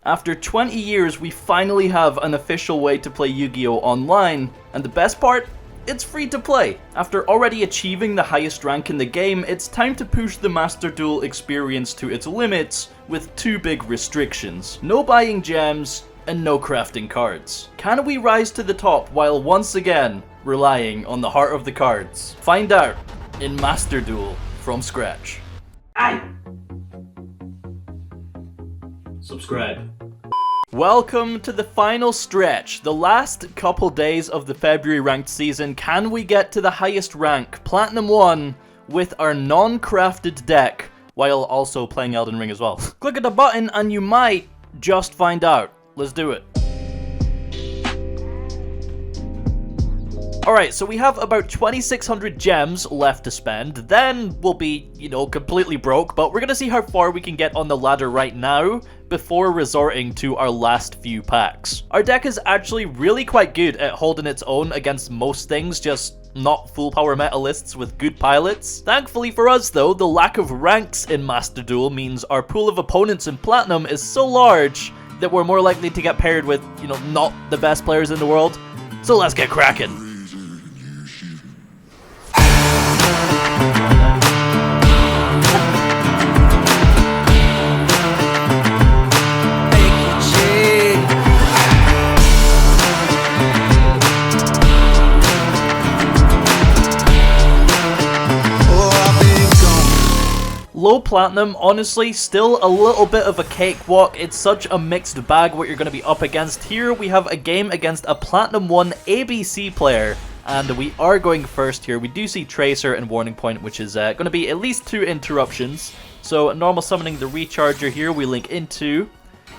After 20 years, we finally have an official way to play Yu-Gi-Oh! Online, and the best part? It's free to play. After already achieving the highest rank in the game, it's time to push the Master Duel experience to its limits with two big restrictions. No buying gems, and no crafting cards. Can we rise to the top while once again relying on the heart of the cards? Find out in Master Duel from scratch. Aye. Subscribe. Welcome to the final stretch, the last couple days of the February ranked season. Can we get to the highest rank, Platinum 1, with our non-crafted deck, while also playing Elden Ring as well? Click at the button and you might just find out. Let's do it. Alright, so we have about 2,600 gems left to spend, then we'll be, completely broke, but we're gonna see how far we can get on the ladder right now before resorting to our last few packs. Our deck is actually really quite good at holding its own against most things, just not full power meta lists with good pilots. Thankfully for us though, the lack of ranks in Master Duel means our pool of opponents in Platinum is so large that we're more likely to get paired with, not the best players in the world. So let's get cracking. Low Platinum, honestly, still a little bit of a cakewalk. It's such a mixed bag what you're going to be up against. Here we have a game against a Platinum 1 ABC player, and we are going first here. We do see Tracer and Warning Point, which is going to be at least 2 interruptions. So normal summoning the Recharger here, we link into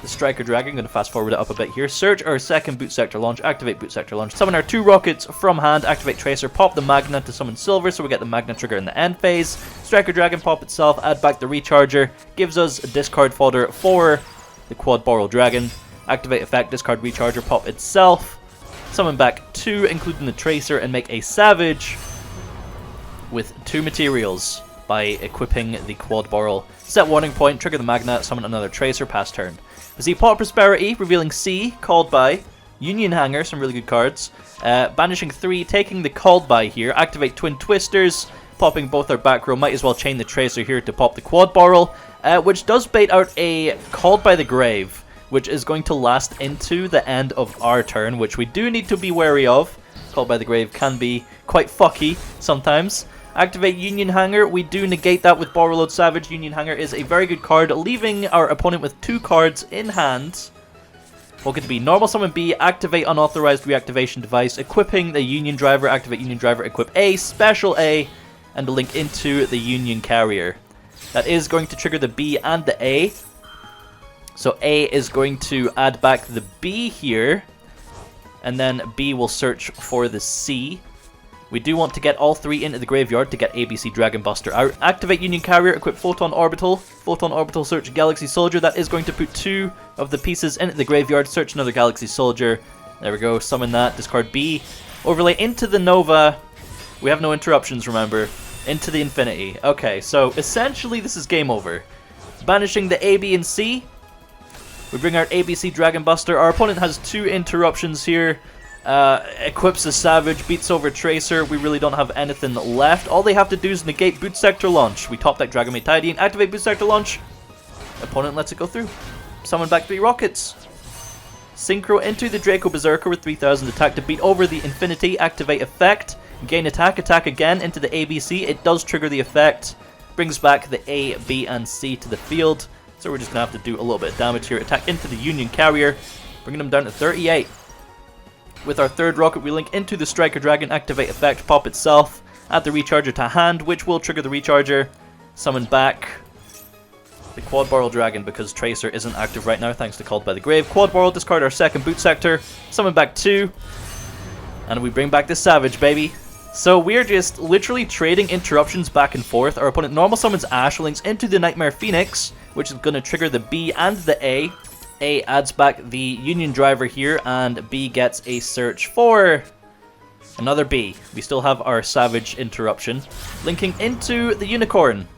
the Striker Dragon. I'm going to fast forward it up a bit here. Search our second Boot Sector launch, activate Boot Sector launch, summon our 2 rockets from hand, activate Tracer, pop the Magna to summon Silver, so we get the Magna trigger in the end phase. Striker Dragon pop itself, add back the Recharger, gives us discard fodder for the Quad Boral Dragon. Activate effect, discard Recharger, pop itself, summon back 2, including the Tracer, and make a Savage with 2 materials by equipping the Quad Boral. Set Warning Point, trigger the Magna, summon another Tracer, pass turn. We see Pot Prosperity, revealing C, called by Union Hanger, some really good cards. Banishing 3, taking the called by here, activate Twin Twisters, popping both our back row, might as well chain the Tracer here to pop the Quad Boral, which does bait out a Called by the Grave, which is going to last into the end of our turn, which we do need to be wary of. Called by the Grave can be quite fucky sometimes. Activate Union Hanger, we do negate that with Borreload Savage. Union Hanger is a very good card, leaving our opponent with 2 cards in hand. What could it be? Normal Summon B, activate Unauthorized Reactivation Device, equipping the Union Driver, activate Union Driver, equip A, Special A, and link into the Union Carrier. That is going to trigger the B and the A. So A is going to add back the B here, and then B will search for the C. We do want to get all 3 into the graveyard to get ABC Dragon Buster out. Activate Union Carrier, equip Photon Orbital. Photon Orbital, search Galaxy Soldier. That is going to put 2 of the pieces into the graveyard. Search another Galaxy Soldier. There we go, summon that. Discard B. Overlay into the Nova. We have no interruptions, remember. Into the Infinity. Okay, so essentially this is game over. Banishing the A, B, and C. We bring out ABC Dragon Buster. Our opponent has 2 interruptions here. Equips a Savage, beats over Tracer. We really don't have anything left. All they have to do is negate Boot Sector launch. We top deck Dragon Maid Tidian, activate Boot Sector launch. Opponent lets it go through. Summon back 3 rockets. Synchro into the Draco Berserker with 3000 attack to beat over the Infinity. Activate effect. Gain attack, attack again into the ABC. It does trigger the effect. Brings back the A, B, and C to the field. So we're just going to have to do a little bit of damage here. Attack into the Union Carrier, bringing them down to 38. With our 3rd rocket, we link into the Striker Dragon, activate effect, pop itself, add the Recharger to hand, which will trigger the Recharger, summon back the Quad Boral Dragon because Tracer isn't active right now thanks to Called by the Grave. Quad Boral, discard our 2nd Boot Sector, summon back 2, and we bring back the Savage, baby. So we're just literally trading interruptions back and forth. Our opponent normal summons Ash, links into the Nightmare Phoenix, which is going to trigger the B and the A. A adds back the Union Driver here, and B gets a search for another B. We still have our Savage interruption. Linking into the Unicorn.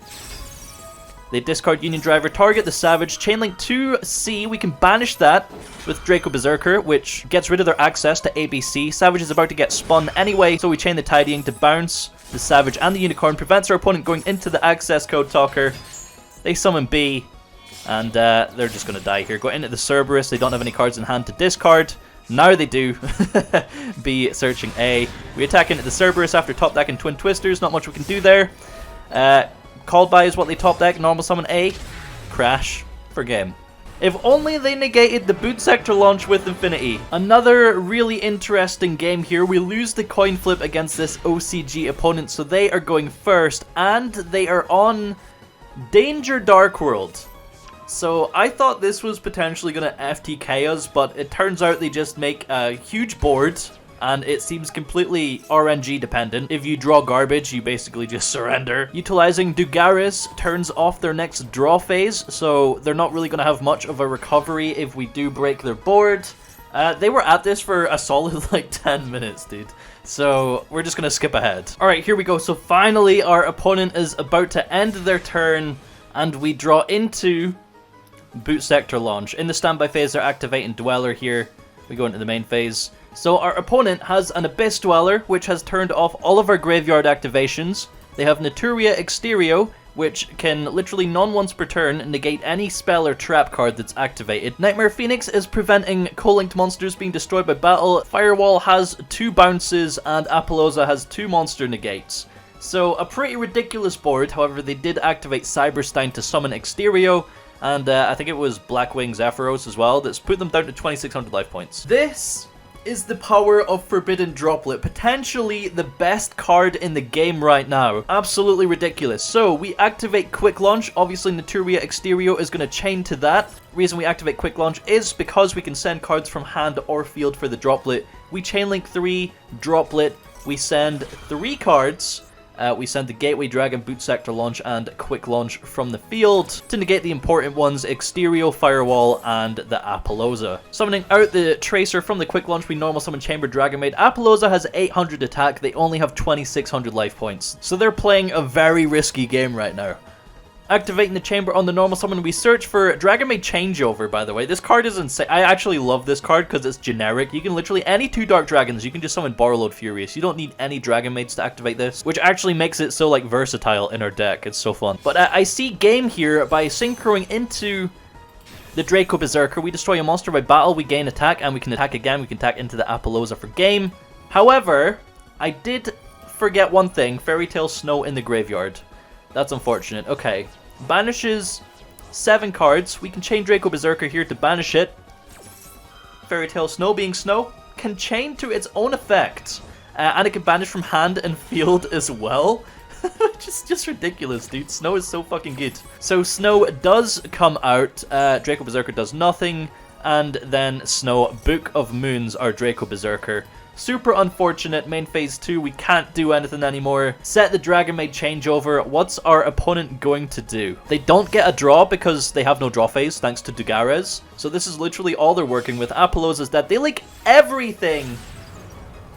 They discard Union Driver, target the Savage, chainlink to C. We can banish that with Draco Berserker, which gets rid of their access to ABC. Savage is about to get spun anyway, so we chain the Tidying to bounce the Savage and the Unicorn, prevents our opponent going into the Access Code Talker. They summon B, and they're just going to die here. Go into the Cerberus. They don't have any cards in hand to discard. Now they do. B searching A. We attack into the Cerberus after top decking Twin Twisters. Not much we can do there. Called by is what they top deck. Normal summon A. Crash for game. If only they negated the boot sector launch with Infinity. Another really interesting game here. We lose the coin flip against this OCG opponent, so they are going first, and they are on Danger Dark World. So I thought this was potentially going to FTK us, but it turns out they just make a huge board, and it seems completely RNG dependent. If you draw garbage, you basically just surrender. Utilizing Dugaris turns off their next draw phase, so they're not really going to have much of a recovery if we do break their board. They were at this for a solid like 10 minutes, dude. So we're just going to skip ahead. Alright, here we go. So finally our opponent is about to end their turn, and we draw into Boot Sector Launch. In the standby phase, they're activating Dweller here. We go into the main phase. So our opponent has an Abyss Dweller, which has turned off all of our graveyard activations. They have Naturia Exterio, which can literally non-once per turn negate any spell or trap card that's activated. Nightmare Phoenix is preventing co-linked monsters being destroyed by battle. Firewall has 2 bounces, and Apollousa has 2 monster negates. So a pretty ridiculous board. However, they did activate Cyberstein to summon Exterio, and I think it was Blackwing Zephyros as well, that's put them down to 2600 life points. This is the power of Forbidden Droplet, potentially the best card in the game right now. Absolutely ridiculous. So we activate Quick Launch. Obviously Naturia Exterio is going to chain to that. Reason we activate Quick Launch is because we can send cards from hand or field for the Droplet. We chainlink 3, Droplet, we send 3 cards. We send the Gateway Dragon, Boot Sector Launch, and Quick Launch from the field to negate the important ones, Exterio, Firewall, and the Apollousa. Summoning out the Tracer from the Quick Launch, we normal summon Chamber Dragon Maid. Apollousa has 800 attack, they only have 2600 life points. So they're playing a very risky game right now. Activating the chamber on the normal summon, we search for Dragon Maid Changeover, by the way. This card is insane. I actually love this card because it's generic. You can literally, any 2 Dark Dragons, you can just summon Borrowload Furious. You don't need any Dragon Maids to activate this, which actually makes it so, like, versatile in our deck. It's so fun. But I see game here by synchroing into the Draco Berserker. We destroy a monster by battle, we gain attack, and we can attack again. We can attack into the Apollousa for game. However, I did forget one thing. Fairy Tale Snow in the graveyard. That's unfortunate. Okay. Banishes 7 cards. We can chain Draco Berserker here to banish it. Fairy Tale Snow, being Snow, can chain to its own effect. And it can banish from hand and field as well. just ridiculous, dude. Snow is so fucking good. So Snow does come out. Draco Berserker does nothing. And then Snow, Book of Moons, our Draco Berserker. Super unfortunate. Main phase 2, we can't do anything anymore. Set the Dragon Maid Changeover. What's our opponent going to do? They don't get a draw because they have no draw phase thanks to Dugares. So this is literally all they're working with. Apollousa's dead. They link everything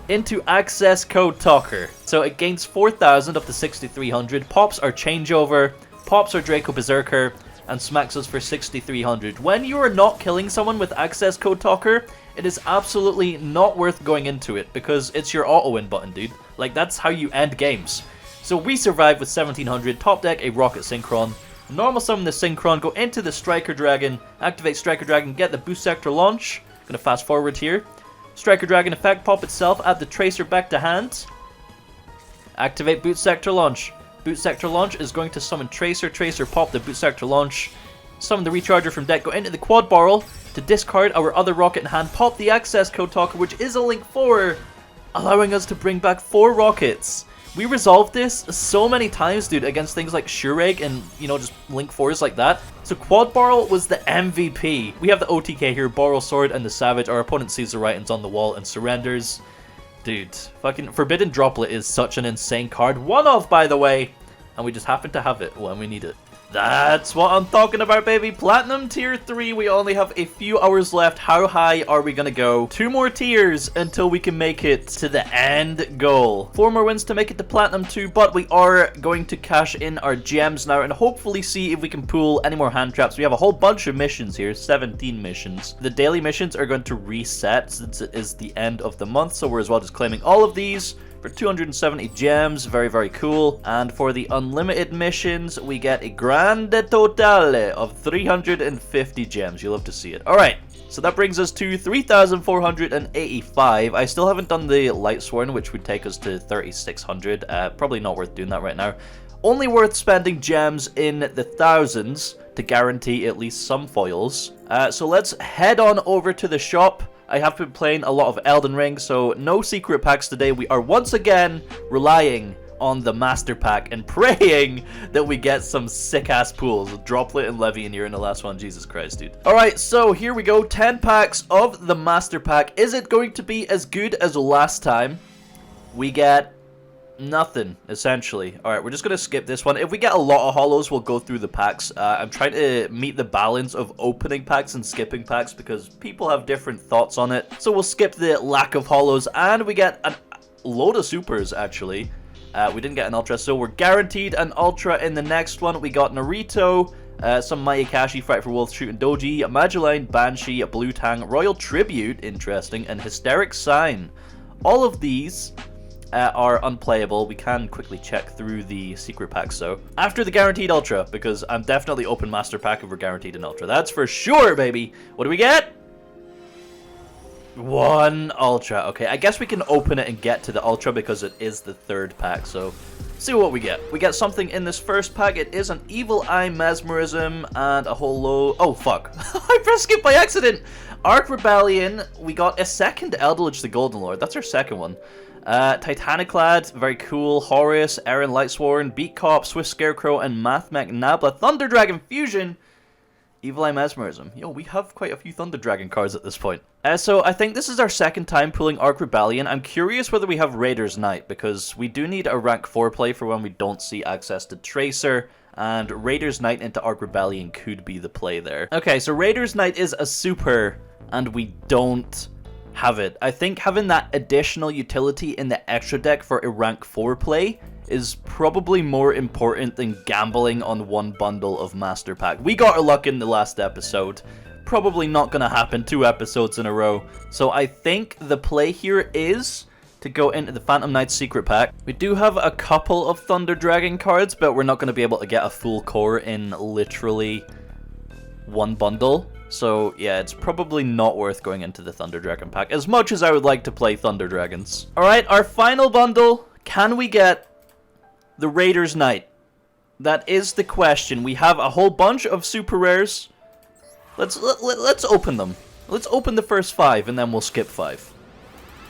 into Access Code Talker. So it gains 4000 up to 6300. Pops our Changeover. Pops our Draco Berserker. And smacks us for 6300. When you are not killing someone with Access Code Talker, it is absolutely not worth going into it because it's your auto-win button, dude. Like, that's how you end games. So we survive with 1700, top deck a Rocket Synchron, normal summon the Synchron, go into the Striker Dragon, activate Striker Dragon, get the Boost Sector Launch. Gonna fast forward here. Striker Dragon effect, pop itself, add the Tracer back to hand. Activate Boot Sector Launch. Boot Sector Launch is going to summon Tracer, Tracer pop the Boot Sector Launch. Summon the Recharger from deck, go into the Quad Barrel to discard our other rocket in hand, pop the Access Code Talker, which is a link 4, allowing us to bring back 4 rockets. We resolved this so many times, dude, against things like Shureg and, you know, just link 4s like that. So Quad Barrel was the MVP. We have the OTK here, Borrow Sword and the Savage. Our opponent sees the writings on the wall and surrenders. Dude, fucking Forbidden Droplet is such an insane card. One of, by the way, and we just happen to have it when we need it. That's what I'm talking about, baby. Platinum tier 3, we only have a few hours left. How high are we gonna go? 2 more tiers until we can make it to the end goal. 4 more wins to make it to Platinum 2, but we are going to cash in our gems now and hopefully see if we can pull any more hand traps. We have a whole bunch of missions here, 17 missions. The daily missions are going to reset since it is the end of the month, so we're as well just claiming all of these. For 270 gems, very, very cool. And for the unlimited missions, we get a grand totale of 350 gems. You'll love to see it. Alright, so that brings us to 3,485. I still haven't done the Light Sworn, which would take us to 3,600. Probably not worth doing that right now. Only worth spending gems in the thousands to guarantee at least some foils. So let's head on over to the shop. I have been playing a lot of Elden Ring, so no secret packs today. We are once again relying on the Master Pack and praying that we get some sick-ass pools. Droplet and Levy in here in the last one. Jesus Christ, dude. Alright, so here we go. 10 packs of the Master Pack. Is it going to be as good as last time? We get nothing, essentially. Alright, we're just going to skip this one. If we get a lot of holos, we'll go through the packs. I'm trying to meet the balance of opening packs and skipping packs because people have different thoughts on it. So we'll skip the lack of holos, and we get a load of supers, actually. We didn't get an ultra, so we're guaranteed an ultra in the next one. We got Naruto, some Mayakashi, Frightful Wolf, Shooting Doji, Magellan, Banshee, Blue Tang, Royal Tribute, interesting, and Hysteric Sign. All of these are unplayable. We can quickly check through the secret packs though. After the guaranteed ultra, because I'm definitely open Master Pack if we're guaranteed an ultra. That's for sure, baby. What do we get? 1 ultra. Okay, I guess we can open it and get to the ultra because it is the 3rd pack, so see what we get. We get something in this first pack. It is an Evil Eye Mesmerism and a holo. Oh, fuck. I pressed skip by accident. Arc Rebellion. We got a second Eldritch the Golden Lord. That's our second one. Titaniclad, very cool. Horus, Aaron Lightsworn, Beat Cop, Swift Scarecrow, and Mathmech Nabla. Thunder Dragon Fusion. Evil Eye Mesmerism. Yo, we have quite a few Thunder Dragon cards at this point. So I think this is our second time pulling Arc Rebellion. I'm curious whether we have Raider's Knight, because we do need a rank 4 play for when we don't see access to Tracer, and Raider's Knight into Arc Rebellion could be the play there. Okay, so Raider's Knight is a super, and we don't have it. I think having that additional utility in the extra deck for a rank 4 play is probably more important than gambling on one bundle of Master Pack. We got our luck in the last episode. Probably not going to happen 2 episodes in a row. So I think the play here is to go into the Phantom Knight secret pack. We do have a couple of Thunder Dragon cards, but we're not going to be able to get a full core in literally one bundle. So yeah, it's probably not worth going into the Thunder Dragon pack, as much as I would like to play Thunder Dragons. Alright, our final bundle. Can we get the Raider's Knight? That is the question. We have a whole bunch of super rares. Let's open them. Let's open the first 5 and then we'll skip 5.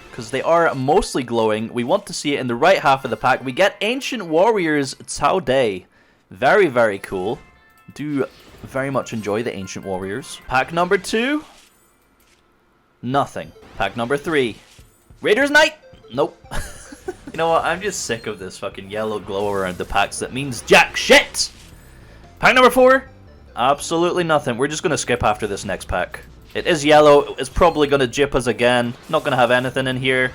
Because they are mostly glowing. We want to see it in the right half of the pack. We get Ancient Warriors Cao Dai. Very, very cool. Do very much enjoy the Ancient Warriors. Pack number 2. Nothing. Pack number 3. Raider's Knight. Nope. You know what? I'm just sick of this fucking yellow glow around the packs that means jack shit. Pack number 4. Absolutely nothing. We're just going to skip after this next pack. It is yellow. It's probably going to jip us again. Not going to have anything in here.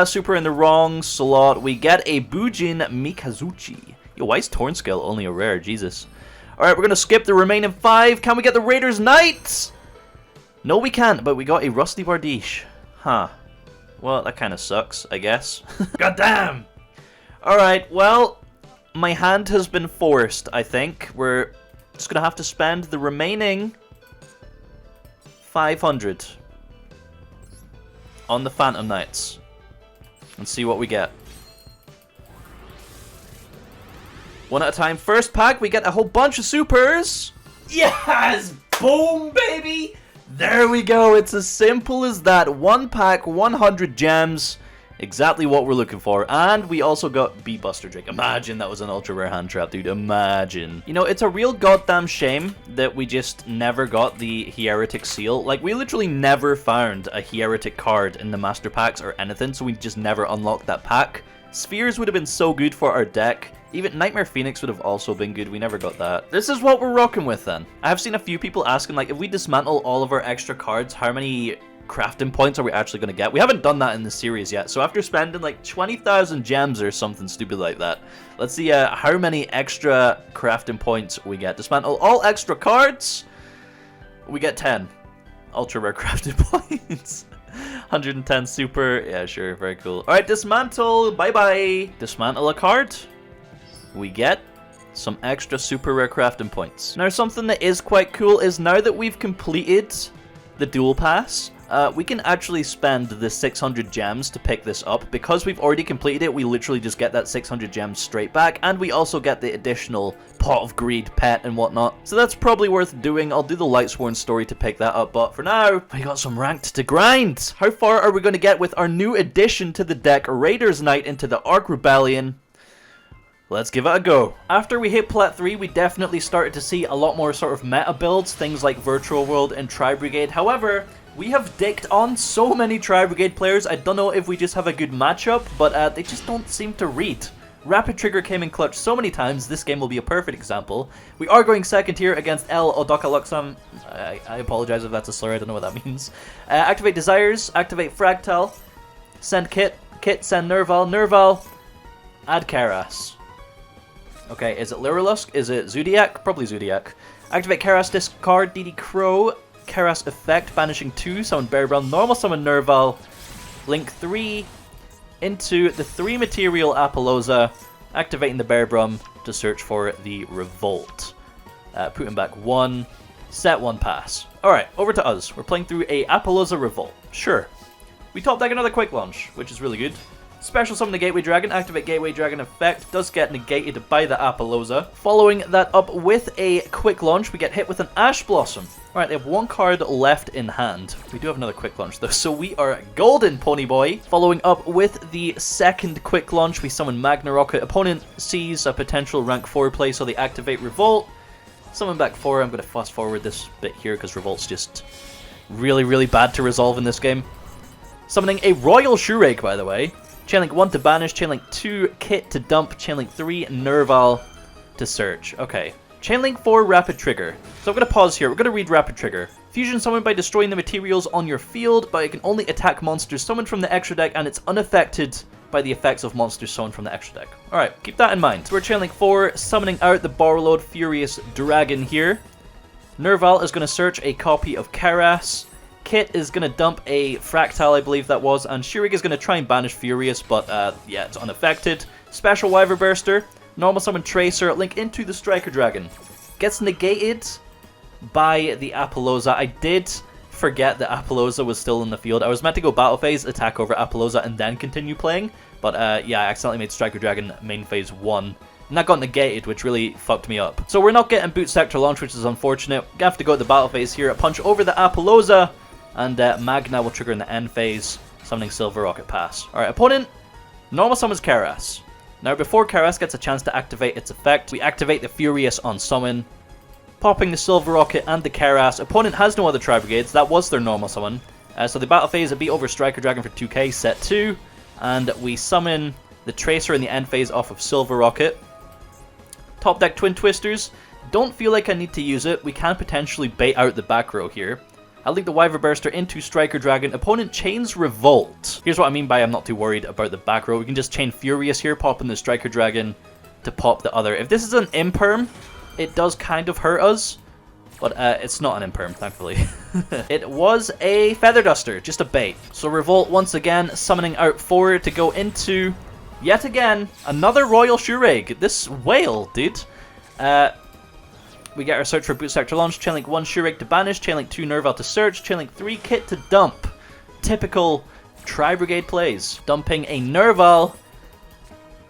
Super in the wrong slot. We get a Bujin Mikazuchi. Yo, why is Tornscale only a rare? Jesus. Alright, we're going to skip the remaining 5. Can we get the Raider's Knight? No, we can't, but we got a Rusty Bardiche. Huh. Well, that kind of sucks, I guess. God damn! Alright, well, my hand has been forced, I think. We're just going to have to spend the remaining 500 on the Phantom Knights and see what we get. One at a time. First pack, we get a whole bunch of supers. Yes! Boom, baby! There we go. It's as simple as that. 1 pack, 100 gems. Exactly what we're looking for. And we also got Beatbuster Drake. Imagine that was an ultra rare hand trap, dude. Imagine. You know, it's a real goddamn shame that we just never got the Heretic Seal. Like, we literally never found a Heretic card in the Master Packs or anything, so we just never unlocked that pack. Spheres would have been so good for our deck. Even Nightmare Phoenix would have also been good. We never got that. This is what we're rocking with then. I have seen a few people asking, like, if we dismantle all of our extra cards, how many crafting points are we actually going to get? We haven't done that in the series yet. So after spending like 20,000 gems or something stupid like that, let's see how many extra crafting points we get. Dismantle all extra cards. We get 10 ultra rare crafting points. 110 super. Yeah, sure. Very cool. All right, dismantle. Bye-bye. Dismantle a card. We get some extra super rare crafting points. Now, something that is quite cool is now that we've completed the duel pass, we can actually spend the 600 gems to pick this up. Because we've already completed it, we literally just get that 600 gems straight back, and we also get the additional pot of greed pet and whatnot. So that's probably worth doing. I'll do the Lightsworn story to pick that up, but for now, we got some ranked to grind. How far are we going to get with our new addition to the deck, Raiders Knight into the Ark Rebellion? Let's give it a go. After we hit Plat 3, we definitely started to see a lot more sort of meta builds, things like Virtual World and Tri-Brigade. However, we have dicked on so many Tri-Brigade players. I don't know if we just have a good matchup, but they just don't seem to read. Rapid Trigger came in clutch so many times, this game will be a perfect example. We are going second here against El Odokaluxam. I apologize if that's a slur, I don't know what that means. Activate Desires, activate Fractal, send Kit, send Nerval, Nerval, add Karas. Okay, is it Lyrilusk? Is it Zodiac? Probably Zodiac. Activate Karas, discard DD Crow, Karas effect, banishing 2, summon Bearbrown, normal summon Nerval, link 3 into the 3 material Apollousa, activating the Bearbrum to search for the Revolt. Putting back 1, set 1 pass. Alright, over to us. We're playing through a Apollousa Revolt. Sure. We top deck another Quick Launch, which is really good. Special summon the Gateway Dragon, activate Gateway Dragon effect, does get negated by the Apollousa. Following that up with a Quick Launch, we get hit with an Ash Blossom. Alright, they have 1 card left in hand. We do have another Quick Launch though, so we are golden, Pony Boy. Following up with the second Quick Launch, we summon Magna Rocket. Opponent sees a potential rank 4 play, so they activate Revolt. Summon back 4, I'm going to fast forward this bit here because Revolt's just really, really bad to resolve in this game. Summoning a Royal Shurake, by the way. Chainlink 1 to banish, Chainlink 2 Kit to dump, Chainlink 3 Nerval to search. Okay. Chainlink 4 Rapid Trigger. So I'm going to pause here. We're going to read Rapid Trigger. Fusion summoned by destroying the materials on your field, but it can only attack monsters summoned from the extra deck, and it's unaffected by the effects of monsters summoned from the extra deck. Alright, keep that in mind. So we're Chainlink 4, summoning out the Borrowload Furious Dragon here. Nerval is going to search a copy of Karas. Kit is going to dump a Fractal, I believe that was, and Shuriken is going to try and banish Furious, but yeah, it's unaffected. Special Wyver Burster, normal summon Tracer, link into the Striker Dragon. Gets negated by the Apollousa. I did forget that Apollousa was still in the field. I was meant to go Battle Phase, attack over Apollousa, and then continue playing, but yeah, I accidentally made Striker Dragon main phase 1. And that got negated, which really fucked me up. So we're not getting Boot Sector Launch, which is unfortunate. We have to go to the Battle Phase here, a punch over the Apollousa. And Magna will trigger in the end phase, summoning Silver Rocket Pass. Alright, opponent, normal summons Karas. Now before Karas gets a chance to activate its effect, we activate the Furious on summon, popping the Silver Rocket and the Karas. Opponent has no other Tri-Brigades, that was their normal summon. So the battle phase, a beat over Striker Dragon for 2k, set 2. And we summon the Tracer in the end phase off of Silver Rocket. Top deck Twin Twisters. Don't feel like I need to use it. We can potentially bait out the back row here. I'll link the Wyver Burster into Striker Dragon. Opponent chains Revolt. Here's what I mean by I'm not too worried about the back row. We can just chain Furious here, pop in the Striker Dragon to pop the other. If this is an Imperm, it does kind of hurt us, but it's not an Imperm, thankfully. It was a Feather Duster, just a bait. So Revolt once again, summoning out 4 to go into, yet again, another Royal Shurake. This whale, dude. We get our search for Boot Sector Launch, Chainlink 1 Shurake to banish, Chainlink 2 Nerval to search, Chainlink 3 Kit to dump. Typical Tri-Brigade plays. Dumping a Nerval,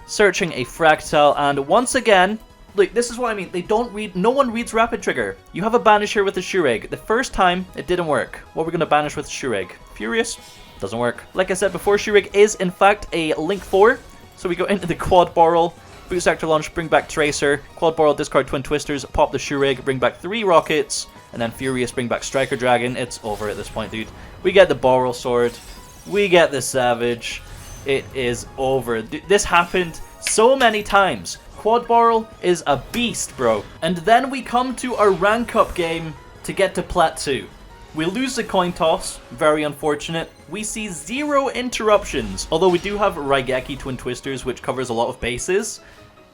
searching a Fractal, and once again, look, this is what I mean, they don't read, no one reads Rapid Trigger. You have a banish here with the Shurake. The first time, it didn't work. What are we going to banish with Shurake? Furious? Doesn't work. Like I said before, Shurake is in fact a Link 4, so we go into the Quad Borrow, Boot Sector Launch, bring back Tracer, Quad Borrow, discard Twin Twisters, pop the Shurake, bring back 3 Rockets, and then Furious, bring back Striker Dragon. It's over at this point, dude. We get the Borrow Sword, we get the Savage, it is over. This happened so many times. Quad Barrel is a beast, bro. And then we come to our rank up game to get to Plat 2. We lose the coin toss, very unfortunate. We see 0 interruptions, although we do have Raigeki Twin Twisters, which covers a lot of bases.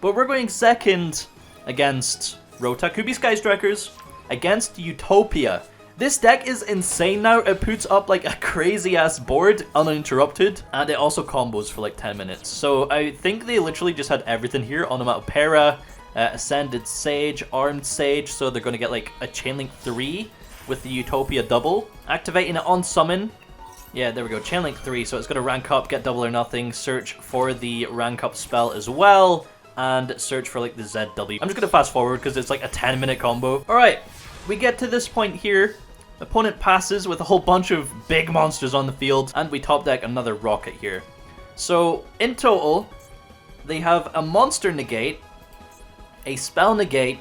But we're going second against Rotakubi Sky Strikers, against Utopia. This deck is insane now. It puts up like a crazy ass board uninterrupted, and it also combos for like 10 minutes. So I think they literally just had everything here. Onomatopoeia, Ascended Sage, Armed Sage, so they're going to get like a Chainlink 3 with the Utopia double. Activating it on summon. Yeah, there we go, Chainlink 3, so it's going to rank up, get double or nothing, search for the rank up spell as well, and search for like the ZW. I'm just going to fast forward because it's like a 10-minute combo. Alright, we get to this point here. Opponent passes with a whole bunch of big monsters on the field, and we top deck another rocket here. So, in total, they have a monster negate, a spell negate,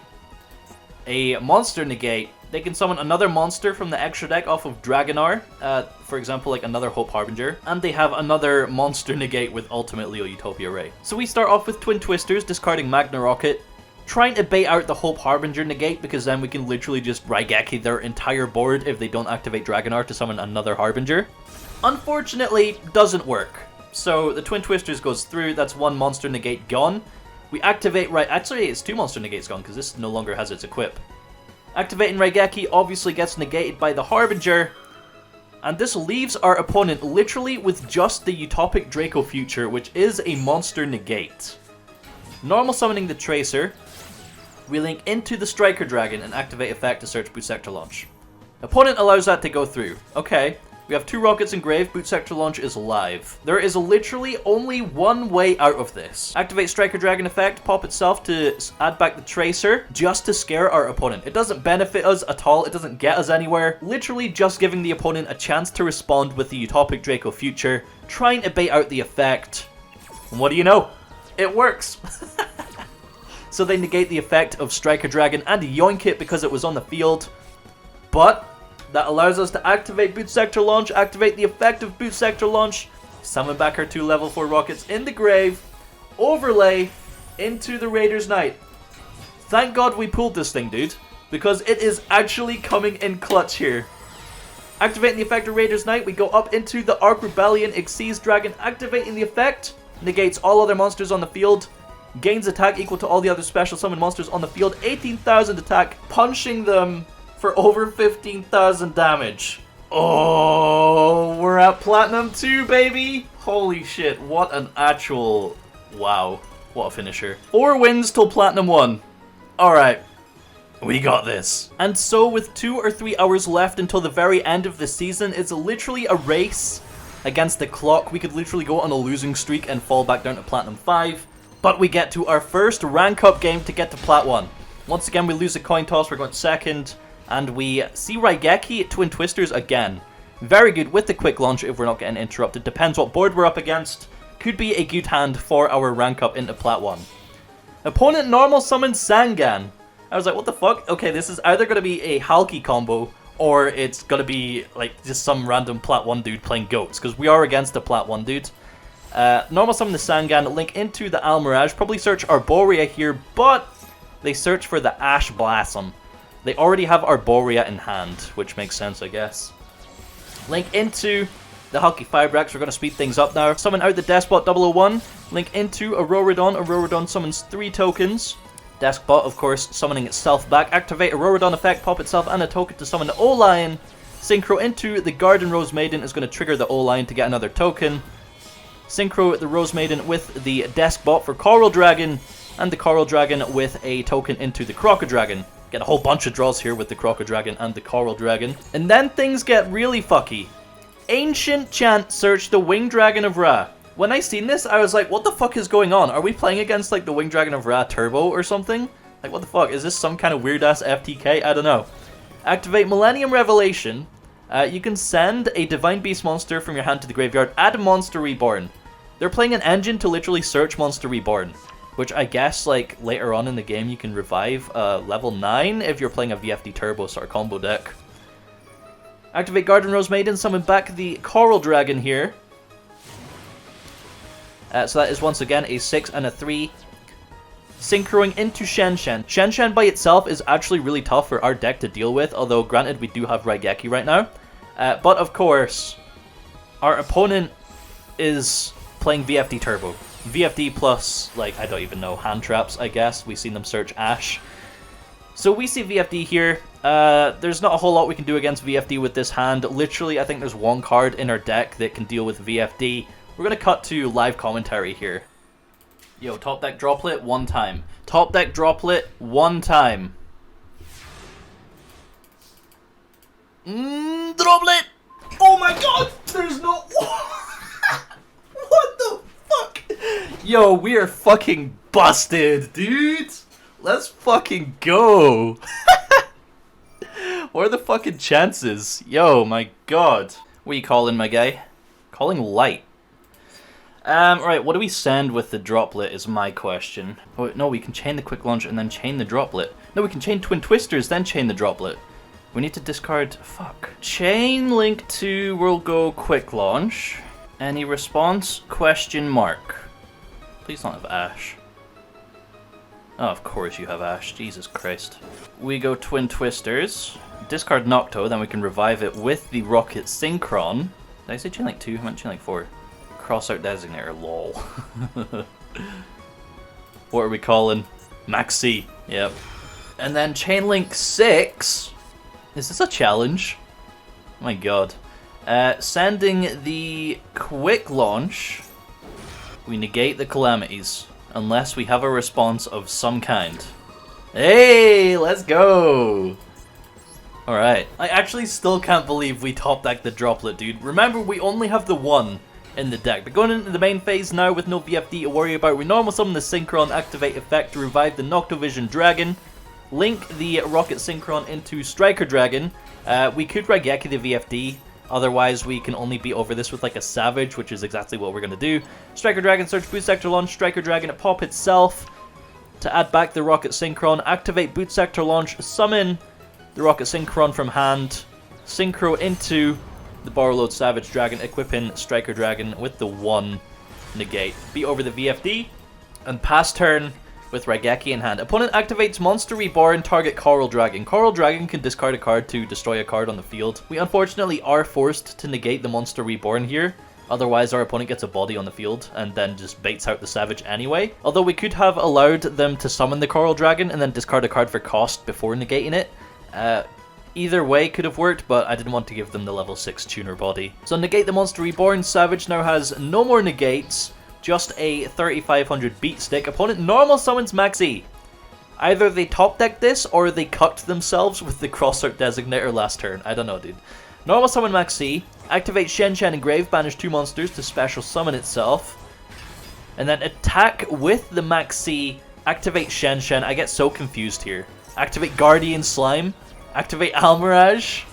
a monster negate. They can summon another monster from the extra deck off of Dragonar, for example, like another Hope Harbinger, and they have another monster negate with Ultimate Leo Utopia Ray. So we start off with Twin Twisters, discarding Magna Rocket, trying to bait out the Hope Harbinger negate, because then we can literally just Raigeki their entire board if they don't activate Dragonar to summon another Harbinger. Unfortunately, doesn't work. So the Twin Twisters goes through, that's one monster negate gone. We activate actually it's two monster negates gone, because this no longer has its equip. Activating Raigeki obviously gets negated by the Harbinger, and this leaves our opponent literally with just the Utopic Draco Future, which is a monster negate. Normal summoning the Tracer, we link into the Striker Dragon and activate effect to search Boot Sector Launch. Opponent allows that to go through. Okay, we have 2 rockets in grave, Boot Sector Launch is live. There is literally only one way out of this. Activate Striker Dragon effect, pop itself to add back the Tracer, just to scare our opponent. It doesn't benefit us at all, it doesn't get us anywhere. Literally just giving the opponent a chance to respond with the Utopic Draco Future, trying to bait out the effect. And what do you know? It works! So they negate the effect of Striker Dragon and yoink it because it was on the field. But that allows us to activate Boot Sector Launch, activate the effect of Boot Sector Launch, summon back our 2 level 4 rockets in the grave, overlay into the Raider's Knight. Thank God we pulled this thing, dude, because it is actually coming in clutch here. Activating the effect of Raider's Knight, we go up into the Arc Rebellion Xyz Dragon, activating the effect, negates all other monsters on the field, gains attack equal to all the other special summon monsters on the field, 18,000 attack, punching them for over 15,000 damage. Oh, we're at Platinum 2, baby! Holy shit, what an actual... wow, what a finisher. 4 wins till Platinum 1. Alright, we got this. And so with 2 or 3 hours left until the very end of the season, it's literally a race against the clock. We could literally go on a losing streak and fall back down to Platinum 5. But we get to our first rank up game to get to Plat 1. Once again, we lose a coin toss, we're going second. And we see Raigeki at Twin Twisters again. Very good with the quick launch if we're not getting interrupted. Depends what board we're up against. Could be a good hand for our rank up into Plat 1. Opponent normal summons Sangan. I was like, what the fuck? Okay, this is either going to be a Halki combo, or it's going to be like just some random Plat 1 dude playing goats, because we are against a Plat 1 dude. Normal summon the Sangan, link into the Almirage, probably search Arborea here, but they search for the Ash Blossom. They already have Arborea in hand, which makes sense, I guess. Link into the Halki Fibrax, we're going to speed things up now. Summon out the Despot 001, link into Auroradon, Auroradon summons 3 tokens. Deskbot, of course, summoning itself back. Activate Auroradon effect, pop itself and a token to summon the O-Lion. Synchro into the Garden Rose Maiden is going to trigger the O-Lion to get another token. Synchro the Rose Maiden with the Deskbot for Coral Dragon, and the Coral Dragon with a token into the Crocodragon. Get a whole bunch of draws here with the Crocodragon and the Coral Dragon. And then things get really fucky. Ancient Chant search the Winged Dragon of Ra. When I seen this, I was like, what the fuck is going on? Are we playing against like the Winged Dragon of Ra Turbo or something? Like, what the fuck? Is this some kind of weird ass FTK? I don't know. Activate Millennium Revelation. You can send a Divine Beast monster from your hand to the graveyard. Add Monster Reborn. They're playing an engine to literally search Monster Reborn, which I guess like later on in the game you can revive level 9 if you're playing a VFD Turbo sort of combo deck. Activate Garden Rose Maiden, summon back the Coral Dragon here. So that is once again a 6 and a 3. Synchroing into Shen Shen. Shen Shen by itself is actually really tough for our deck to deal with, although granted we do have Raigeki right now. But of course, our opponent is playing VFD Turbo. VFD plus, like, I don't even know, hand traps, I guess. We've seen them search Ash. So we see VFD here. There's not a whole lot we can do against VFD with this hand. Literally, I think there's one card in our deck that can deal with VFD. We're going to cut to live commentary here. Yo, top deck droplet, one time. Top deck droplet, one time. Droplet! Oh my god! There's no... What the fuck? Yo, we are fucking busted, dude! Let's fucking go! What are the fucking chances? Yo, my god. What are you calling, my guy? Calling light. Right, what do we send with the droplet is my question. Oh, no, we can chain the quick launch and then chain the droplet. No, we can chain twin twisters, then chain the droplet. We need to discard... Fuck. Chain link 2, we'll go quick launch. Any response? Question mark. Please don't have Ash. Oh, of course you have Ash. Jesus Christ. We go twin twisters. Discard Nocto, then we can revive it with the Rocket Synchron. Did I say chain link 2? I meant chain link 4. Crossout Designator, lol. What are we calling? Maxi. Yep. And then Chainlink 6. Is this a challenge? Oh my god. Sending the quick launch. We negate the calamities. Unless we have a response of some kind. Hey, let's go! Alright. I actually still can't believe we top decked the droplet, dude. Remember, we only have the one in the deck. But going into the main phase now with no VFD to worry about, we normal summon the Synchron activate effect to revive the Noctovision Dragon, link the Rocket Synchron into Striker Dragon. We could Raigeki the VFD, otherwise we can only beat over this with like a Savage, which is exactly what we're going to do. Striker Dragon, search Boot Sector Launch, Striker Dragon at pop itself to add back the Rocket Synchron, activate Boot Sector Launch, summon the Rocket Synchron from hand, Synchro into the Borrowload Savage Dragon, equipping Striker Dragon with the 1 negate. Beat over the VFD, and pass turn with Raigeki in hand. Opponent activates Monster Reborn, target Coral Dragon. Coral Dragon can discard a card to destroy a card on the field. We unfortunately are forced to negate the Monster Reborn here, otherwise our opponent gets a body on the field and then just baits out the Savage anyway. Although we could have allowed them to summon the Coral Dragon and then discard a card for cost before negating it. Either way could have worked, but I didn't want to give them the level 6 tuner body. So negate the Monster Reborn. Savage now has no more negates, just a 3500 beat stick. Opponent normal summons Maxi. Either they top deck this or they cucked themselves with the Crossart Designator last turn. I don't know, dude. Normal summon Maxi. Activate Shen Shen Engrave, banish 2 monsters to special summon itself. And then attack with the Maxi. Activate Shen Shen. I get so confused here. Activate Guardian Slime. Activate Almirage.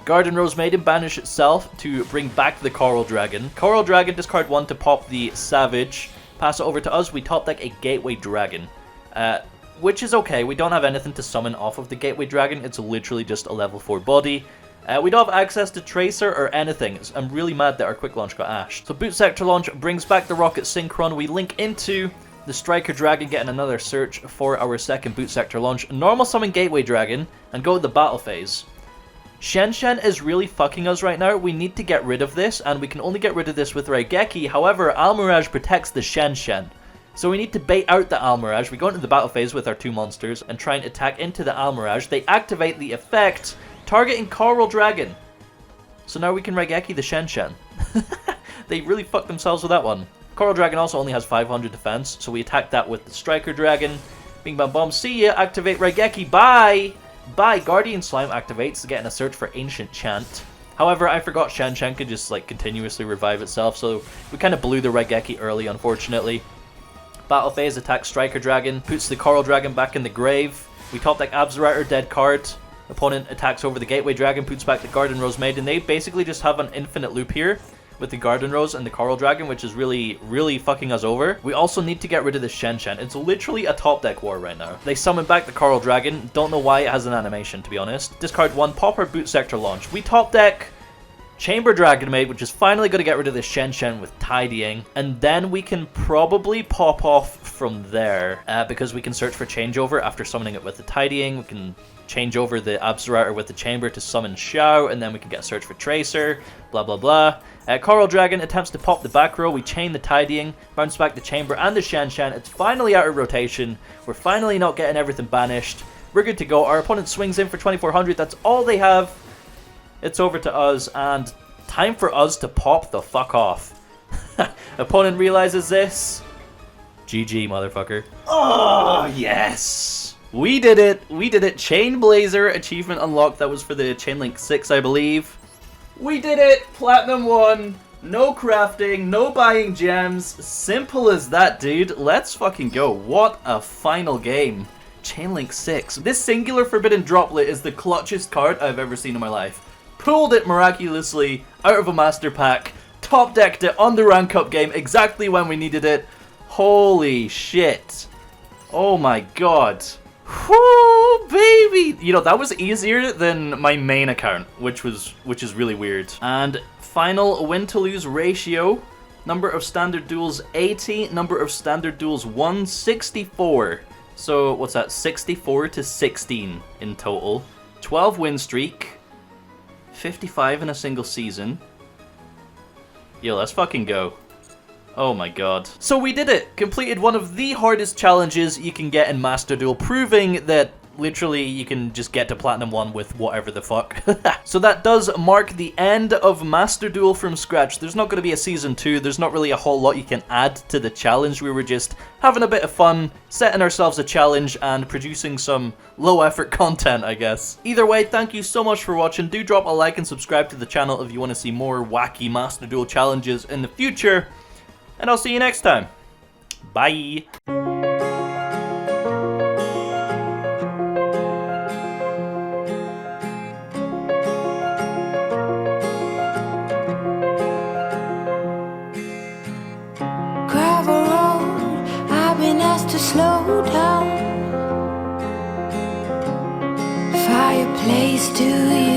Garden Rose Maiden, banish itself to bring back the Coral Dragon. Coral Dragon, discard 1 to pop the Savage. Pass it over to us. We top deck a Gateway Dragon. Which is okay. We don't have anything to summon off of the Gateway Dragon. It's literally just a level 4 body. We don't have access to Tracer or anything. I'm really mad that our quick launch got ashed. So Boot Sector Launch brings back the Rocket Synchron. We link into the Striker Dragon, getting another search for our second Boot Sector Launch. Normal summon Gateway Dragon and go to the battle phase. Shen Shen is really fucking us right now. We need to get rid of this, and we can only get rid of this with Raigeki. However, Almirage protects the Shen Shen. So we need to bait out the Almirage. We go into the battle phase with our 2 monsters and try and attack into the Almirage. They activate the effect, targeting Coral Dragon. So now we can Raigeki the Shen Shen. They really fucked themselves with that one. Coral Dragon also only has 500 defense, so we attack that with the Striker Dragon. Bing bam bomb, see ya, activate Raigeki, bye! Bye, Guardian Slime activates, getting a search for Ancient Chant. However, I forgot Shen Shen could just like continuously revive itself, so we kind of blew the Raigeki early, unfortunately. Battle phase, attack Striker Dragon, puts the Coral Dragon back in the grave. We top deck Abzerator, dead card. Opponent attacks over the Gateway Dragon, puts back the Garden Rose Maiden. They basically just have an infinite loop here with the Garden Rose and the Coral Dragon, which is really, really fucking us over. We also need to get rid of the Shen Shen. It's literally a top deck war right now. They summon back the Coral Dragon. Don't know why it has an animation, to be honest. Discard 1, pop our Boot Sector Launch. We top deck Chamber Dragon Maid, which is finally going to get rid of the Shen with Tidying. And then we can probably pop off from there, because we can search for Changeover after summoning it with the Tidying. We can change over the Absolrator with the Chamber to summon Xiao, and then we can get a search for Tracer, blah blah blah. Coral Dragon attempts to pop the back row. We chain the Tidying, bounce back the Chamber and the Shen. It's finally out of rotation. We're finally not getting everything banished. We're good to go. Our opponent swings in for 2400. That's all they have. It's over to us, and time for us to pop the fuck off. Opponent realizes this. GG, motherfucker. Oh, yes. We did it. We did it. Chain Blazer achievement unlocked. That was for the Chainlink 6, I believe. We did it. Platinum 1. No crafting. No buying gems. Simple as that, dude. Let's fucking go. What a final game. Chainlink 6. This singular Forbidden Droplet is the clutchest card I've ever seen in my life. Pulled it miraculously out of a master pack, top decked it on the rank up game exactly when we needed it. Holy shit. Oh my god. Whoo, baby. You know, that was easier than my main account, which is really weird. And final win to lose ratio. Number of standard duels 80, number of standard duels 164. So what's that? 64 to 16 in total. 12 win streak. 55 in a single season. Yo, let's fucking go. Oh my god. So we did it! Completed one of the hardest challenges you can get in Master Duel, proving that literally you can just get to Platinum 1 with whatever the fuck. So that does mark the end of Master Duel from scratch. There's not going to be a Season 2, there's not really a whole lot you can add to the challenge. We were just having a bit of fun, setting ourselves a challenge, and producing some low-effort content, I guess. Either way, thank you so much for watching. Do drop a like and subscribe to the channel if you want to see more wacky Master Duel challenges in the future. And I'll see you next time. Bye! To slow down, fireplace, do you